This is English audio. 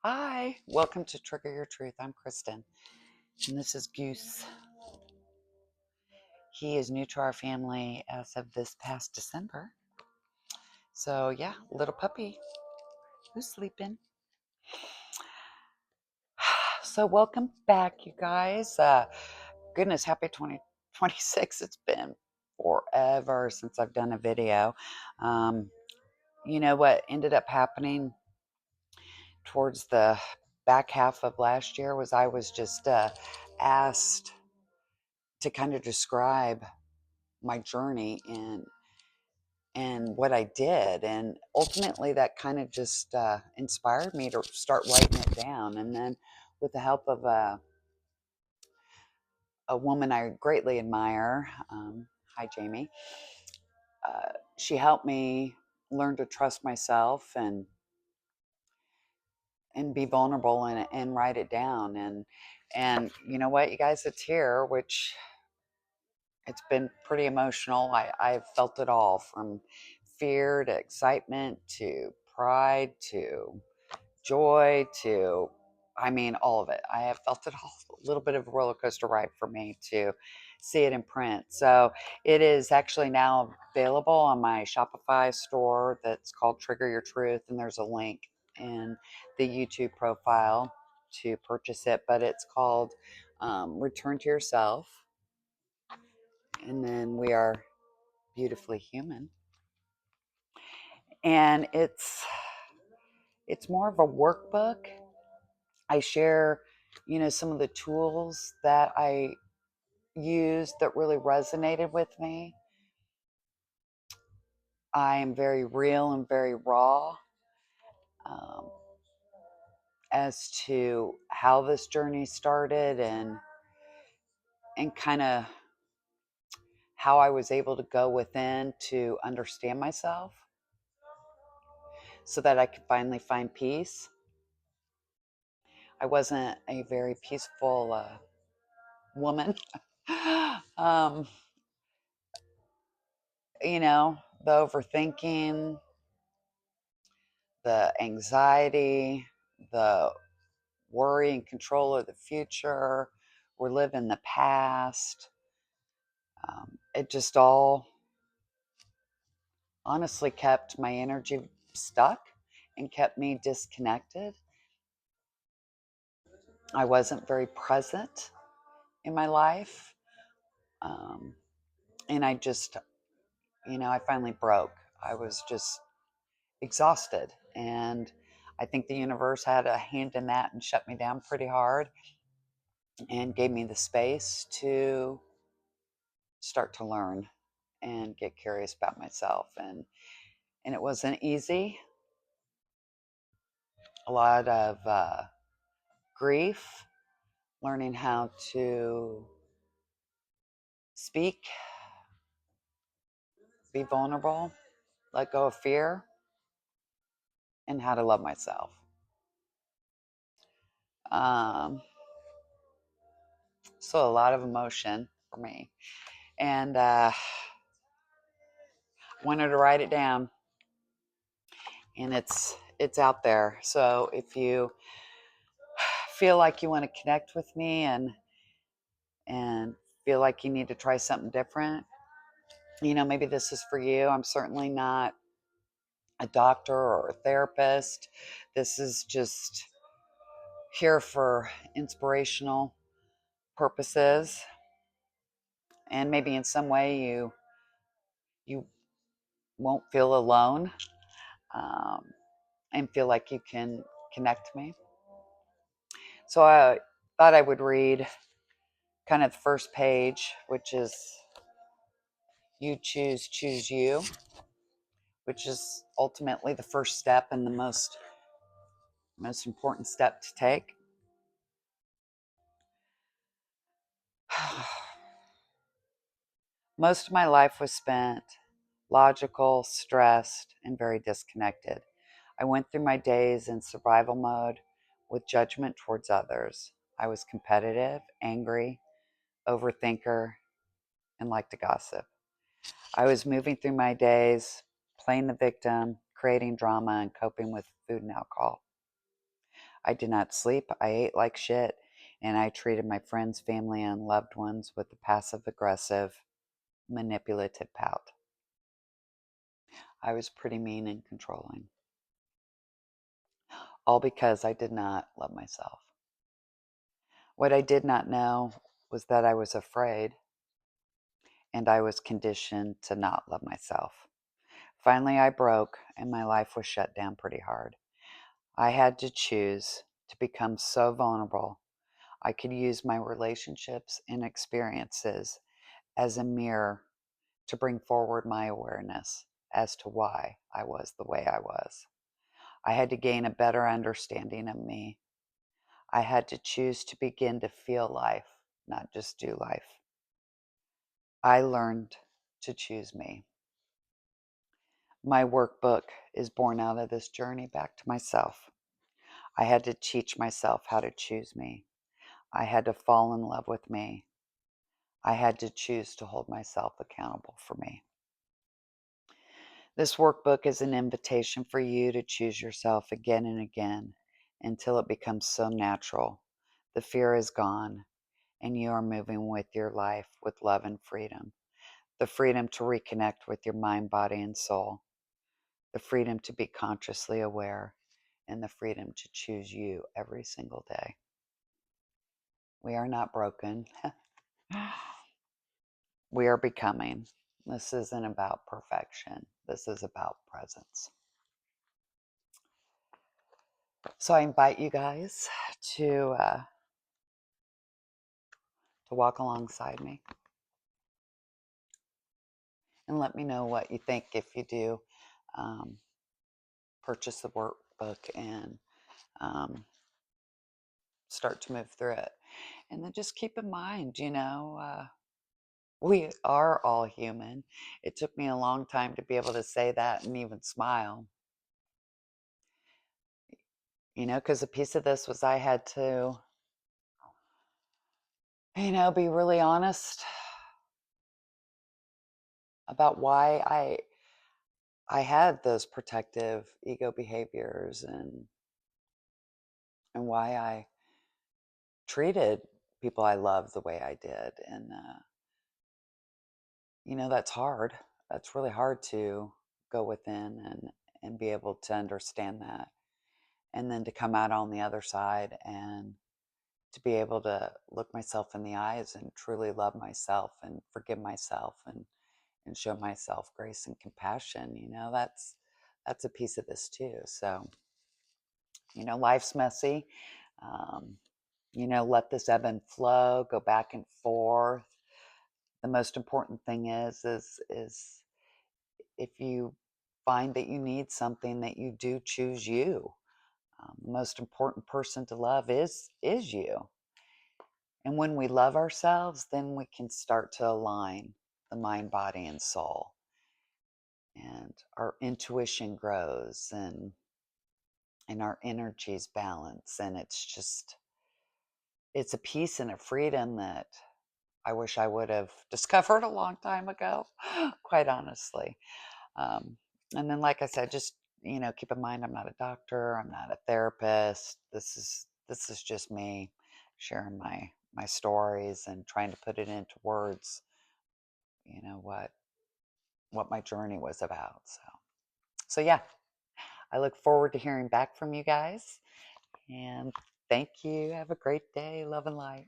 Hi, welcome to Trigger Your Truth. I'm Kristen, and this is Goose. He is new to our family as of this past December. So, yeah, little puppy who's sleeping. So, welcome back, you guys. Goodness, happy 2026. It's been forever since I've done a video. Um, you know what ended up happening towards the back half of last year was I was just asked to kind of describe my journey and what I did, and ultimately that kind of just inspired me to start writing it down. And then, with the help of a woman I greatly admire, hi Jamie, she helped me learn to trust myself and be vulnerable and write it down. And you know what, you guys, it's here, which it's been pretty emotional. I've felt it all, from fear to excitement to pride to joy to, I mean, all of it. I have felt it all. A little bit of a roller coaster ride for me to see it in print. So it is actually now available on my Shopify store that's called Trigger Your Truth. And there's a link in the YouTube profile to purchase it. But it's called Return to Yourself. And then we are beautifully human. And it's more of a workbook. I share, some of the tools that I used that really resonated with me. I am very real and very raw um, as to how this journey started and kind of how I was able to go within to understand myself so that I could finally find peace. I wasn't a very peaceful woman. um, the overthinking, the anxiety, the worry and control of the future, we're living the past. It just all honestly kept my energy stuck and kept me disconnected. I wasn't very present in my life. Um, and I just, I finally broke. I was just exhausted. And I think the universe had a hand in that and shut me down pretty hard and gave me the space to start to learn and get curious about myself. And it wasn't easy. A lot of grief, learning how to speak, be vulnerable, let go of fear, and how to love myself. um, so a lot of emotion for me, and wanted to write it down, and it's out there. So if you feel like you want to connect with me and feel like you need to try something different, maybe this is for you. I'm certainly not a doctor or a therapist. This is just here for inspirational purposes, and maybe in some way you won't feel alone, um, and feel like you can connect to me. So I thought I would read kind of the first page, which is "You choose you," which is ultimately the first step and the most important step to take. Most of my life was spent logical, stressed, and very disconnected. I went through my days in survival mode with judgment towards others. I was competitive, angry, overthinker, and liked to gossip. I was moving through my days, playing the victim, creating drama, and coping with food and alcohol. I did not sleep. I ate like shit. And I treated my friends, family, and loved ones with a passive aggressive, manipulative pout. I was pretty mean and controlling. All because I did not love myself. What I did not know was that I was afraid and I was conditioned to not love myself. Finally, I broke and my life was shut down pretty hard. I had to choose to become so vulnerable I could use my relationships and experiences as a mirror to bring forward my awareness as to why I was the way I was. I had to gain a better understanding of me. I had to choose to begin to feel life, not just do life. I learned to choose me. My workbook is born out of this journey back to myself. I had to teach myself how to choose me. I had to fall in love with me. I had to choose to hold myself accountable for me. This workbook is an invitation for you to choose yourself again and again until it becomes so natural. The fear is gone and you are moving with your life with love and freedom. The freedom to reconnect with your mind, body, and soul. The freedom to be consciously aware and the freedom to choose you every single day. We are not broken. We are becoming. This isn't about perfection. This is about presence. So I invite you guys to walk alongside me and let me know what you think if you do um, purchase the workbook and um, start to move through it. And then just keep in mind, we are all human. It took me a long time to be able to say that and even smile, because a piece of this was I had to, be really honest about why I had those protective ego behaviors and why I treated people I loved the way I did. And, that's hard. That's really hard to go within and be able to understand that. And then to come out on the other side and to be able to look myself in the eyes and truly love myself and forgive myself and show myself grace and compassion, that's a piece of this too. So, life's messy. Um, let this ebb and flow, go back and forth. The most important thing is if you find that you need something, that you do choose you. The most important person to love is you. And when we love ourselves, then we can start to align the mind, body, and soul. And our intuition grows and our energies balance. And it's a peace and a freedom that I wish I would have discovered a long time ago, quite honestly. Um, and then, like I said, just keep in mind, I'm not a doctor, I'm not a therapist. This is just me sharing my stories and trying to put it into words. What my journey was about. So yeah, I look forward to hearing back from you guys. And thank you. Have a great day. Love and light.